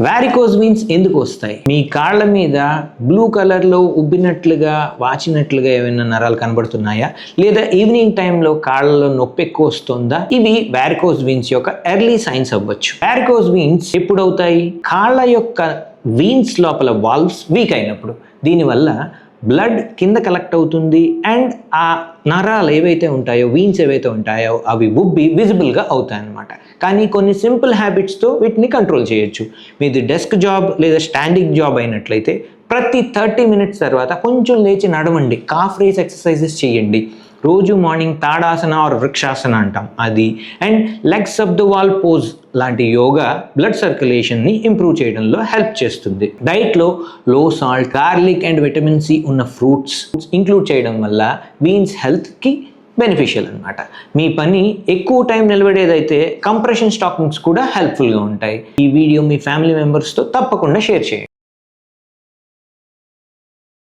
Varicose veins ఎందుకు వస్తాయి? మీ కాళ్ళ మీద బ్లూ కలర్లో ఉబ్బినట్లుగా వాచినట్లుగా ఏమైనా నరాలు కనబడుతున్నాయా, లేదా ఈవినింగ్ టైంలో కాళ్ళలో నొప్పి ఎక్కువ వస్తుందా? ఇవి వారికోజ్ వీన్స్ యొక్క ఎర్లీ సైన్స్ అవ్వచ్చు. వారికోజ్ వీన్స్ ఎప్పుడు అవుతాయి? కాళ్ళ యొక్క వీన్స్ లోపల వాల్వ్స్ వీక్ అయినప్పుడు. దీనివల్ల బ్లడ్ కింద కలెక్ట్ అవుతుంది అండ్ ఆ నరాలు ఏవైతే ఉంటాయో, వీన్స్ ఏవైతే ఉంటాయో అవి ఉబ్బి విజిబుల్గా అవుతాయి అన్నమాట. కానీ కొన్ని సింపుల్ హ్యాబిట్స్తో వీటిని కంట్రోల్ చేయొచ్చు. మీది డెస్క్ జాబ్ లేదా స్టాండింగ్ జాబ్ అయినట్లయితే ప్రతి 30 మినిట్స్ తర్వాత కొంచెం లేచి నడవండి, కాఫ్ రేస్ ఎక్సర్సైజెస్ చేయండి. రోజు మార్నింగ్ తాడాసన ఆర్ వృక్షాసన అంటాం అది, and legs up the wall pose లాంటి యోగా బ్లడ్ సర్క్యులేషన్ని ఇంప్రూవ్ చేయడంలో హెల్ప్ చేస్తుంది. డైట్లో low salt, garlic and vitamin C ఉన్న ఫ్రూట్స్ ఇంక్లూడ్ చేయడం వల్ల వీన్స్ హెల్త్కి బెనిఫిషియల్ అనమాట. మీ పని ఎక్కువ టైం నిలబడేదైతే కంప్రెషన్ స్టాకింగ్స్ కూడా హెల్ప్ఫుల్గా ఉంటాయి. ఈ వీడియో మీ ఫ్యామిలీ మెంబర్స్తో తప్పకుండా షేర్ చేయండి.